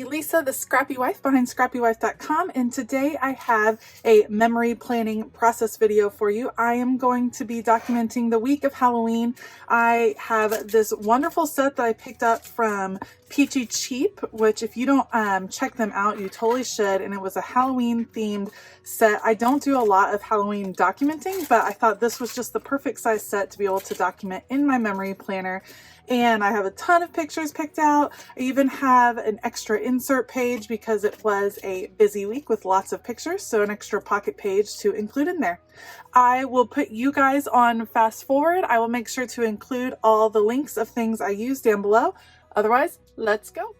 Elisa, the scrappy wife behind scrappywife.com, and today I have a memory planning process video for you. I am going to be documenting the week of Halloween. I have this wonderful set that I picked up from Peachy Cheap, which if you don't check them out, you totally should, and it was a Halloween themed set. I don't do a lot of Halloween documenting, but I thought this was just the perfect size set to be able to document in my memory planner. And I have a ton of pictures picked out. I even have an extra insert page because it was a busy week with lots of pictures, so an extra pocket page to include in there. I will put you guys on fast forward. I will make sure to include all the links of things I use down below. Otherwise, let's go.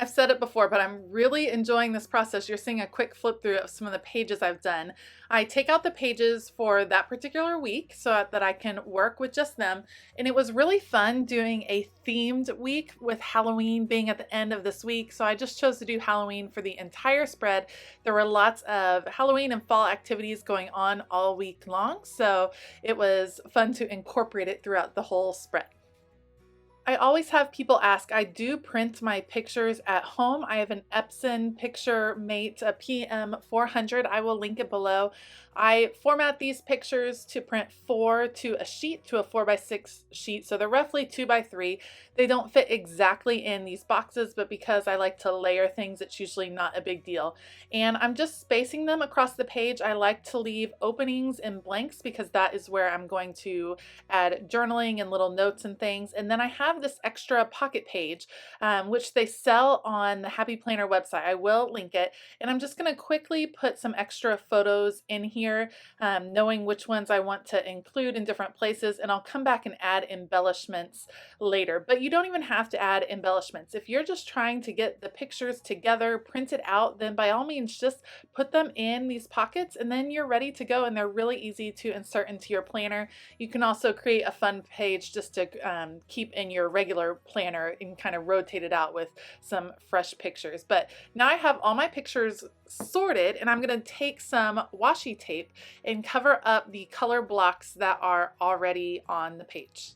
I've said it before, but I'm really enjoying this process. You're seeing a quick flip through of some of the pages I've done. I take out the pages for that particular week so that I can work with just them. And it was really fun doing a themed week with Halloween being at the end of this week. So I just chose to do Halloween for the entire spread. There were lots of Halloween and fall activities going on all week long. So it was fun to incorporate it throughout the whole spread. I always have people ask, I do print my pictures at home. I have an Epson Picture Mate, a PM400. I will link it below. I format these pictures to print 4 to a sheet, to a 4x6 sheet. So they're roughly 2x3. They don't fit exactly in these boxes, but because I like to layer things, it's usually not a big deal. And I'm just spacing them across the page. I like to leave openings and blanks because that is where I'm going to add journaling and little notes and things. And then I have this extra pocket page, which they sell on the Happy Planner website. I will link it. And I'm just going to quickly put some extra photos in here, knowing which ones I want to include in different places. And I'll come back and add embellishments later. But you don't even have to add embellishments. If you're just trying to get the pictures together, print it out, then by all means, just put them in these pockets and then you're ready to go. And they're really easy to insert into your planner. You can also create a fun page just to keep in your regular planner and kind of rotate it out with some fresh pictures. But now I have all my pictures sorted and I'm going to take some washi tape and cover up the color blocks that are already on the page.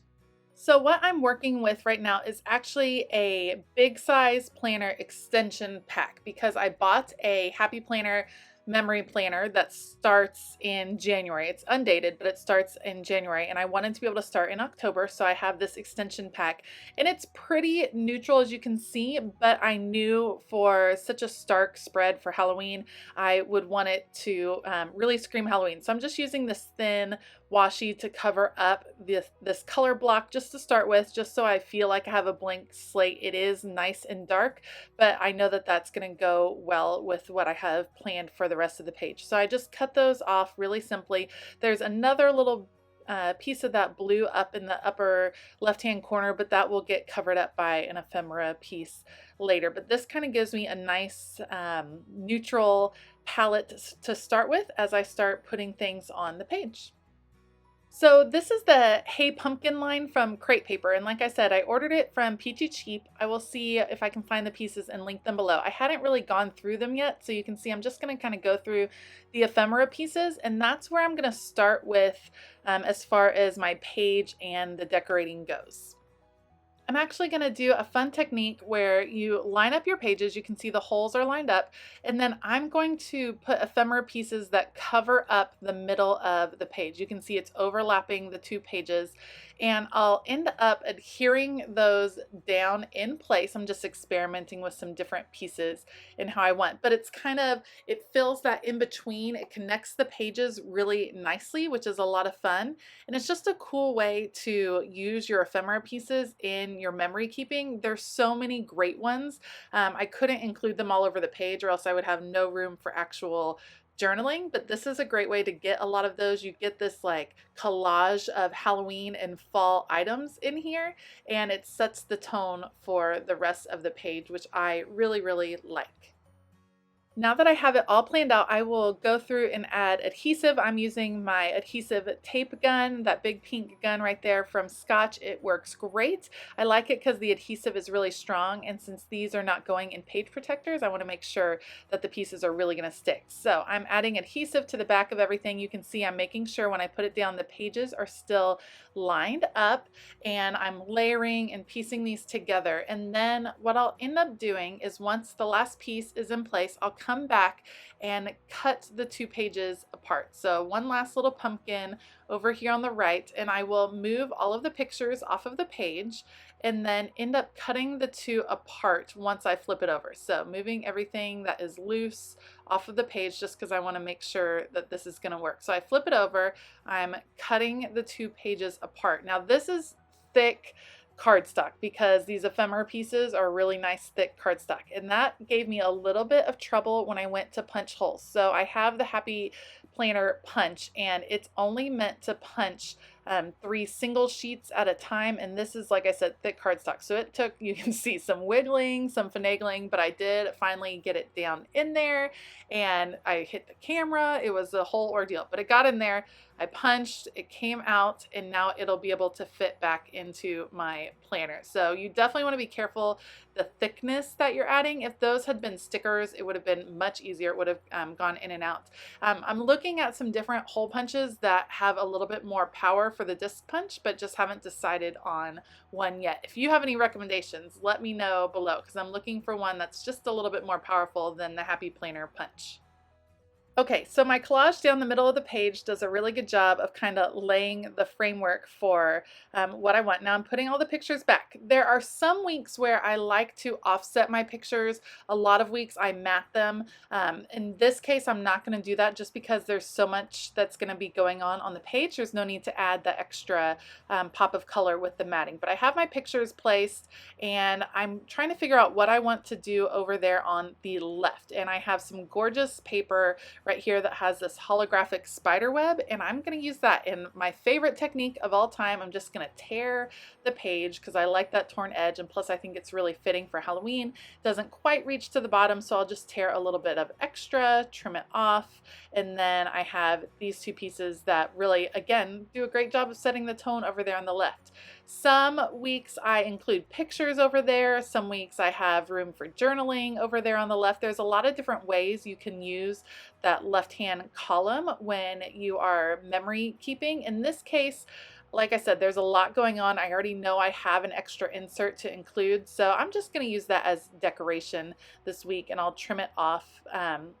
So what I'm working with right now is actually a big size planner extension pack because I bought a Happy Planner memory planner that starts in January. It's undated, but it starts in January and I wanted to be able to start in October. So I have this extension pack and it's pretty neutral as you can see, but I knew for such a stark spread for Halloween, I would want it to really scream Halloween. So I'm just using this thin washi to cover up this color block just to start with, just so I feel like I have a blank slate. It is nice and dark, but I know that that's going to go well with what I have planned for the rest of the page. So I just cut those off really simply. There's another little piece of that blue up in the upper left-hand corner, but that will get covered up by an ephemera piece later. But this kind of gives me a nice neutral palette to start with as I start putting things on the page. So this is the Hey Pumpkin line from Crate Paper, and like I said, I ordered it from Peachy Cheap. I will see if I can find the pieces and link them below. I hadn't really gone through them yet, so you can see I'm just going to kind of go through the ephemera pieces, and that's where I'm going to start with as far as my page and the decorating goes. I'm actually going to do a fun technique where you line up your pages. You can see the holes are lined up, and then I'm going to put ephemera pieces that cover up the middle of the page. You can see it's overlapping the two pages, and I'll end up adhering those down in place. I'm just experimenting with some different pieces and how I want, but it's kind of, it fills that in between. It connects the pages really nicely, which is a lot of fun. And it's just a cool way to use your ephemera pieces in your memory keeping. There's so many great ones. I couldn't include them all over the page or else I would have no room for actual journaling, but this is a great way to get a lot of those. You get this like collage of Halloween and fall items in here, and it sets the tone for the rest of the page, which I really, really like. Now that I have it all planned out, I will go through and add adhesive. I'm using my adhesive tape gun, that big pink gun right there from Scotch. It works great. I like it because the adhesive is really strong, and since these are not going in page protectors, I want to make sure that the pieces are really going to stick. So I'm adding adhesive to the back of everything. You can see I'm making sure when I put it down, the pages are still lined up, and I'm layering and piecing these together. And then what I'll end up doing is once the last piece is in place, I'll come back and cut the two pages apart. So one last little pumpkin over here on the right, and I will move all of the pictures off of the page and then end up cutting the two apart once I flip it over. So moving everything that is loose off of the page just because I want to make sure that this is going to work. So I flip it over, I'm cutting the two pages apart. Now this is thick cardstock because these ephemera pieces are really nice thick cardstock, and that gave me a little bit of trouble when I went to punch holes. So I have the Happy Planner punch, and it's only meant to punch 3 single sheets at a time, and this is, like I said, thick cardstock, so it took, you can see, some wiggling, some finagling, but I did finally get it down in there, and I hit the camera. It was a whole ordeal, but it got in there. I punched, it came out, and now it'll be able to fit back into my planner. So you definitely want to be careful the thickness that you're adding. If those had been stickers, it would have been much easier. It would have gone in and out. I'm looking at some different hole punches that have a little bit more power for the disc punch, but just haven't decided on one yet. If you have any recommendations, let me know below, because I'm looking for one that's just a little bit more powerful than the Happy Planner punch. Okay, so my collage down the middle of the page does a really good job of kind of laying the framework for what I want. Now I'm putting all the pictures back. There are some weeks where I like to offset my pictures. A lot of weeks I mat them. In this case, I'm not going to do that just because there's so much that's going to be going on the page. There's no need to add the extra pop of color with the matting. But I have my pictures placed, and I'm trying to figure out what I want to do over there on the left. And I have some gorgeous paper right here that has this holographic spider web, and I'm going to use that in my favorite technique of all time. I'm just going to tear the page because I like that torn edge, and plus I think it's really fitting for Halloween. It doesn't quite reach to the bottom, so I'll just tear a little bit of extra, trim it off, and then I have these two pieces that really, again, do a great job of setting the tone over there on the left. Some weeks I include pictures over there. Some weeks I have room for journaling over there on the left. There's a lot of different ways you can use that left-hand column when you are memory keeping. In this case, like I said, there's a lot going on. I already know I have an extra insert to include, so I'm just going to use that as decoration this week, and I'll trim it off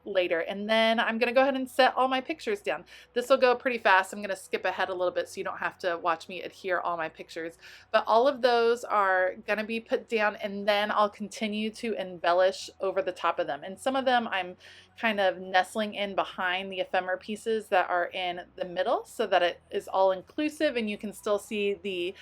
later. And then I'm going to go ahead and set all my pictures down. This will go pretty fast. I'm going to skip ahead a little bit so you don't have to watch me adhere all my pictures. But all of those are going to be put down, and then I'll continue to embellish over the top of them. And some of them I'm kind of nestling in behind the ephemera pieces that are in the middle so that it is all inclusive and you can still see the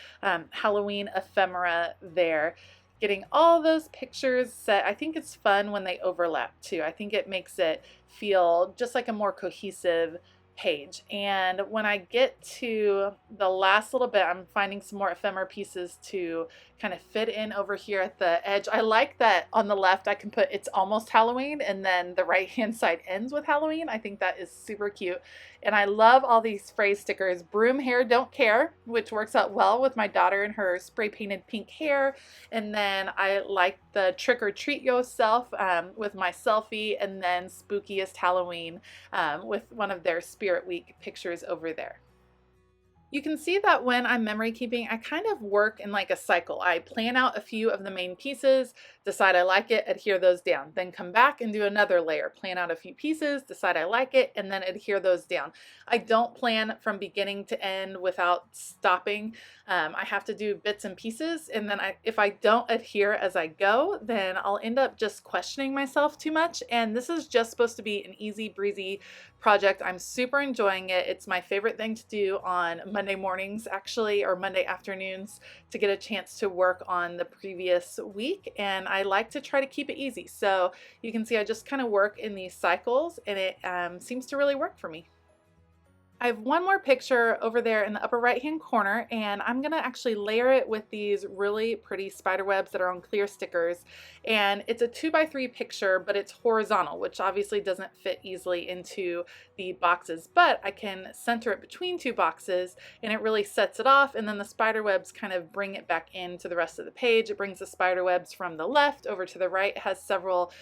Halloween ephemera there. Getting all those pictures set. I think it's fun when they overlap too. I think it makes it feel just like a more cohesive page. And when I get to the last little bit, I'm finding some more ephemera pieces to kind of fit in over here at the edge. I like that on the left I can put "It's almost Halloween" and then the right hand side ends with Halloween. I think that is super cute. And I love all these phrase stickers. Broom hair don't care, which works out well with my daughter and her spray painted pink hair. And then I like the trick or treat yourself with my selfie, and then spookiest Halloween with one of their Spirit Week pictures over there. You can see that when I'm memory keeping, I kind of work in like a cycle. I plan out a few of the main pieces, decide I like it, adhere those down, then come back and do another layer, plan out a few pieces, decide I like it, and then adhere those down. I don't plan from beginning to end without stopping. I have to do bits and pieces, and then if I don't adhere as I go, then I'll end up just questioning myself too much. And this is just supposed to be an easy breezy project. I'm super enjoying it. It's my favorite thing to do on Monday mornings, actually, or Monday afternoons, to get a chance to work on the previous week. And I like to try to keep it easy. So you can see I just kind of work in these cycles, and it seems to really work for me. I have one more picture over there in the upper right hand corner, and I'm gonna actually layer it with these really pretty spider webs that are on clear stickers. And it's a 2x3 picture, but it's horizontal, which obviously doesn't fit easily into the boxes, but I can center it between two boxes and it really sets it off. And then the spider webs kind of bring it back into the rest of the page. It brings the spider webs from the left over to the right. It has several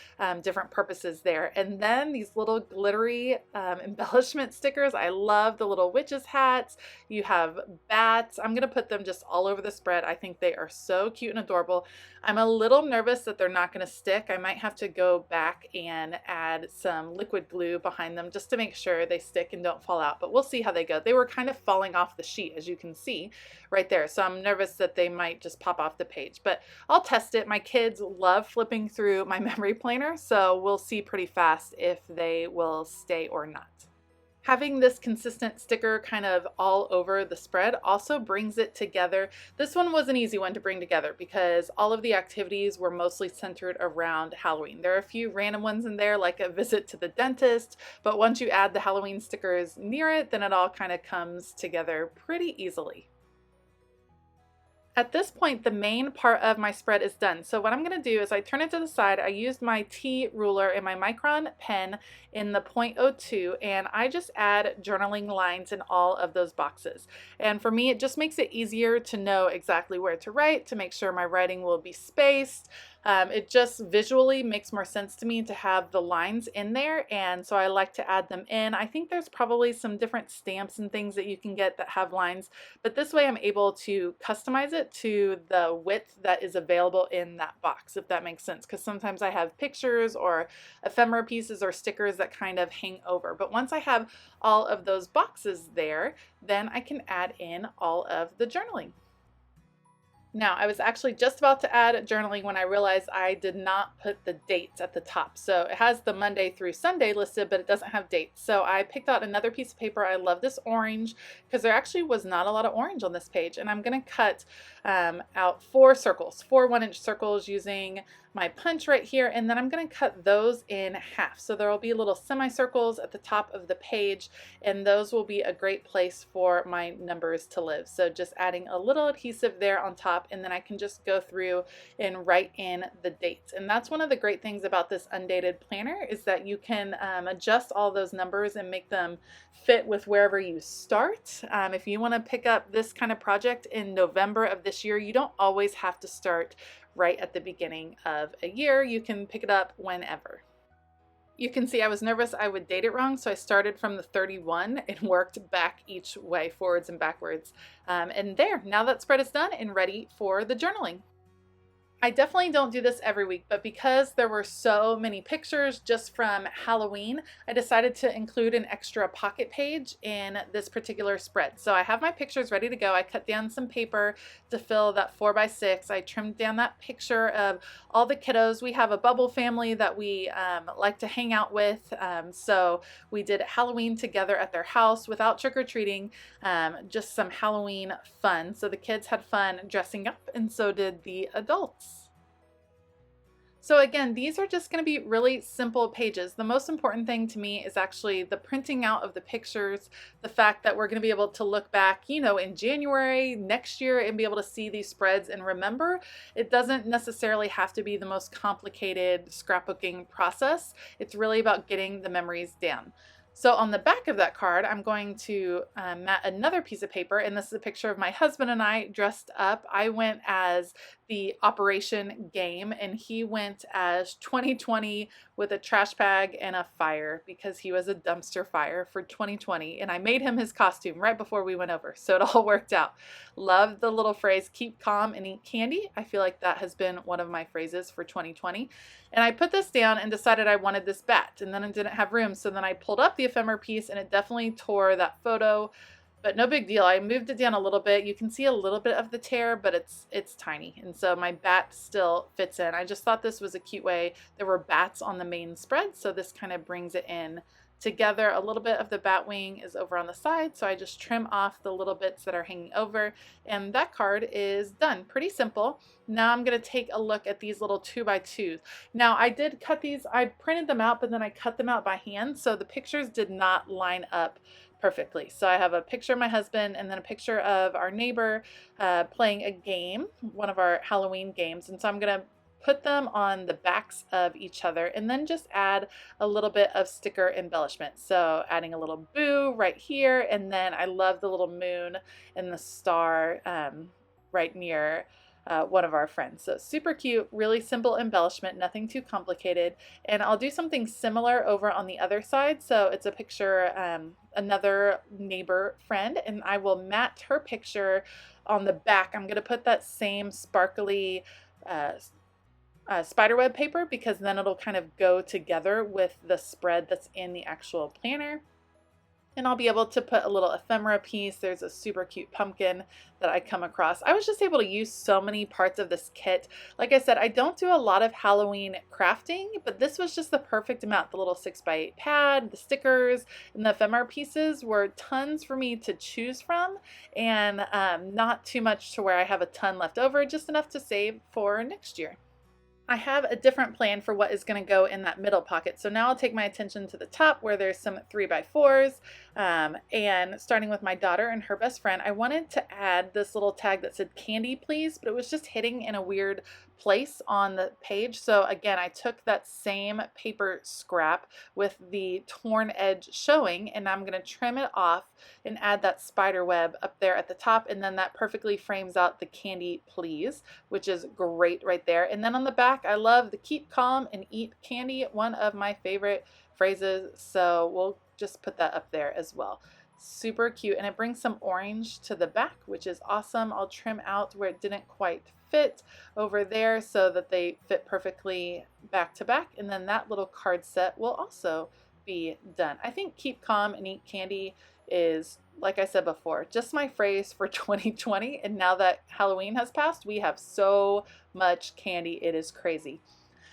different purposes there. And then these little glittery embellishment stickers. I love the little witches hats. You have bats. I'm going to put them just all over the spread. I think they are so cute and adorable. I'm a little nervous that they're not going to stick. I might have to go back and add some liquid glue behind them just to make sure they stick and don't fall out, but we'll see how they go. They were kind of falling off the sheet, as you can see right there, so I'm nervous that they might just pop off the page, but I'll test it. My kids love flipping through my memory planner, so we'll see pretty fast if they will stay or not. Having this consistent sticker kind of all over the spread also brings it together. This one was an easy one to bring together because all of the activities were mostly centered around Halloween. There are a few random ones in there, like a visit to the dentist, but once you add the Halloween stickers near it, then it all kind of comes together pretty easily. At this point, the main part of my spread is done. So what I'm going to do is I turn it to the side. I used my T ruler and my micron pen in the 0.02, and I just add journaling lines in all of those boxes. And for me, it just makes it easier to know exactly where to write, to make sure my writing will be spaced. It just visually makes more sense to me to have the lines in there, and so I like to add them in. I think there's probably some different stamps and things that you can get that have lines, but this way I'm able to customize it to the width that is available in that box, if that makes sense, because sometimes I have pictures or ephemera pieces or stickers that kind of hang over. But once I have all of those boxes there, then I can add in all of the journaling. Now, I was actually just about to add journaling when I realized I did not put the dates at the top. So it has the Monday through Sunday listed, but it doesn't have dates. So I picked out another piece of paper. I love this orange because there actually was not a lot of orange on this page. And I'm going to cut out 4 circles, 4 1-inch circles using my punch right here, and then I'm going to cut those in half. So there will be little semicircles at the top of the page, and those will be a great place for my numbers to live. So just adding a little adhesive there on top, and then I can just go through and write in the dates. And that's one of the great things about this undated planner, is that you can adjust all those numbers and make them fit with wherever you start. If you want to pick up this kind of project in November of this year, you don't always have to start right at the beginning of a year. You can pick it up whenever. You can see I was nervous I would date it wrong, so I started from the 31 and worked back each way, forwards and backwards. And there, now that spread is done and ready for the journaling. I definitely don't do this every week, but because there were so many pictures just from Halloween, I decided to include an extra pocket page in this particular spread. So I have my pictures ready to go. I cut down some paper to fill that 4x6. I trimmed down that picture of all the kiddos. We have a bubble family that we like to hang out with. So we did Halloween together at their house without trick-or-treating, just some Halloween fun. So the kids had fun dressing up, and so did the adults. So again, these are just going to be really simple pages. The most important thing to me is actually the printing out of the pictures, the fact that we're going to be able to look back, in January next year and be able to see these spreads and remember. It doesn't necessarily have to be the most complicated scrapbooking process. It's really about getting the memories down. So on the back of that card, I'm going to mat another piece of paper, and this is a picture of my husband and I dressed up. I went as the Operation Game, and he went as 2020 with a trash bag and a fire because he was a dumpster fire for 2020, and I made him his costume right before we went over, so it all worked out. Love the little phrase, keep calm and eat candy. I feel like that has been one of my phrases for 2020. And I put this down and decided I wanted this bat, and then I didn't have room, so then I pulled up the ephemera piece and it definitely tore that photo, but no big deal. I moved it down a little bit. You can see a little bit of the tear, but it's tiny, and so my bat still fits in. I just thought this was a cute way. There were bats on the main spread, so this kind of brings it in together. A little bit of the bat wing is over on the side, so I just trim off the little bits that are hanging over, and that card is done. Pretty simple. Now I'm going to take a look at these little 2x2s. Now I did cut these, I printed them out, but then I cut them out by hand, so the pictures did not line up perfectly. So I have a picture of my husband and then a picture of our neighbor playing a game, one of our Halloween games. And so I'm going to put them on the backs of each other and then just add a little bit of sticker embellishment. So adding a little boo right here, and then I love the little moon and the star right near one of our friends. So super cute, really simple embellishment, nothing too complicated. And I'll do something similar over on the other side. So it's a picture, another neighbor friend, and I will mat her picture on the back. I'm going to put that same sparkly spiderweb paper, because then it'll kind of go together with the spread that's in the actual planner. And I'll be able to put a little ephemera piece. There's a super cute pumpkin that I come across. I was just able to use so many parts of this kit. Like I said, I don't do a lot of Halloween crafting, but this was just the perfect amount. The little 6x8 pad, the stickers, and the ephemera pieces were tons for me to choose from, and not too much to where I have a ton left over, just enough to save for next year. I have a different plan for what is going to go in that middle pocket. So now I'll take my attention to the top where there's some 3x4s, and starting with my daughter and her best friend, I wanted to add this little tag that said candy please, but it was just hitting in a weird place on the page. So again, I took that same paper scrap with the torn edge showing, and I'm going to trim it off and add that spider web up there at the top, and then that perfectly frames out the candy please, which is great right there. And then on the back, I love the keep calm and eat candy, one of my favorite phrases, so we'll just put that up there as well. Super cute, and it brings some orange to the back, which is awesome. I'll trim out where it didn't quite fit over there so that they fit perfectly back to back, and then that little card set will also be done. I think keep calm and eat candy is, like I said before, just my phrase for 2020, and now that Halloween has passed, we have so much candy, it is crazy.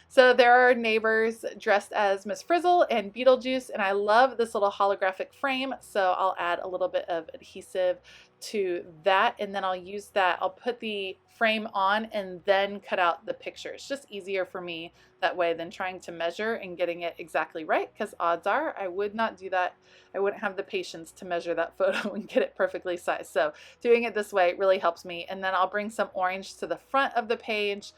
So there are neighbors dressed as Miss Frizzle and Beetlejuice, and I love this little holographic frame, so I'll add a little bit of adhesive to that, and then I'll use that. I'll put the frame on and then cut out the picture. It's just easier for me that way than trying to measure and getting it exactly right, because odds are I would not do that. I wouldn't have the patience to measure that photo and get it perfectly sized. So doing it this way really helps me. And then I'll bring some orange to the front of the page,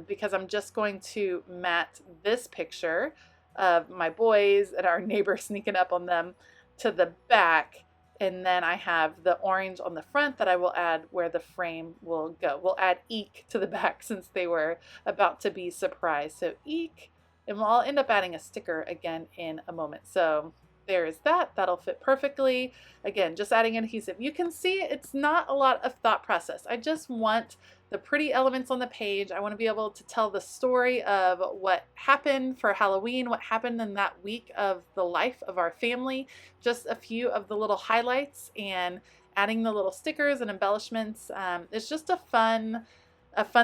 because I'm just going to mat this picture of my boys and our neighbor sneaking up on them to the back. And then I have the orange on the front that I will add where the frame will go. We'll add eek to the back since they were about to be surprised. So eek, and I'll end up adding a sticker again in a moment. So there is that. That'll fit perfectly. Again, just adding adhesive. You can see it's not a lot of thought process. I just want the pretty elements on the page. I want to be able to tell the story of what happened for Halloween, what happened in that week of the life of our family, just a few of the little highlights, and adding the little stickers and embellishments. It's just a fun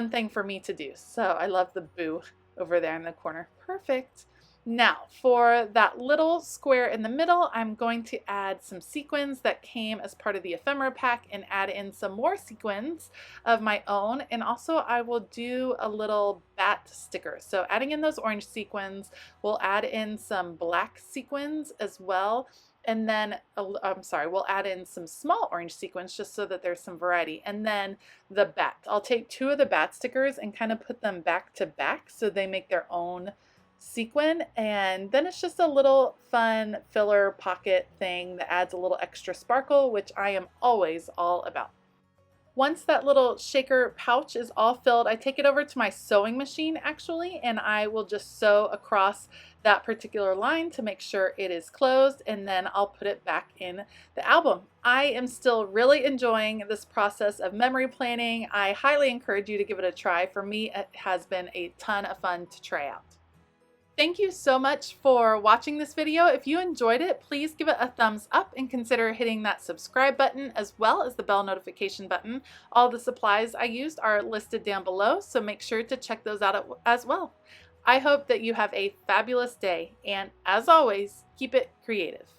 thing for me to do. So I love the boo over there in the corner. Perfect. Now for that little square in the middle, I'm going to add some sequins that came as part of the ephemera pack and add in some more sequins of my own. And also I will do a little bat sticker. So adding in those orange sequins, we'll add in some black sequins as well. And then, we'll add in some small orange sequins just so that there's some variety. And then the bat. I'll take two of the bat stickers and kind of put them back to back so they make their own sequin, and then it's just a little fun filler pocket thing that adds a little extra sparkle, which I am always all about. Once that little shaker pouch is all filled, I take it over to my sewing machine actually, and I will just sew across that particular line to make sure it is closed, and then I'll put it back in the album. I am still really enjoying this process of memory planning. I highly encourage you to give it a try. For me, it has been a ton of fun to try out. Thank you so much for watching this video. If you enjoyed it, please give it a thumbs up and consider hitting that subscribe button as well as the bell notification button. All the supplies I used are listed down below, so make sure to check those out as well. I hope that you have a fabulous day, and as always, keep it creative.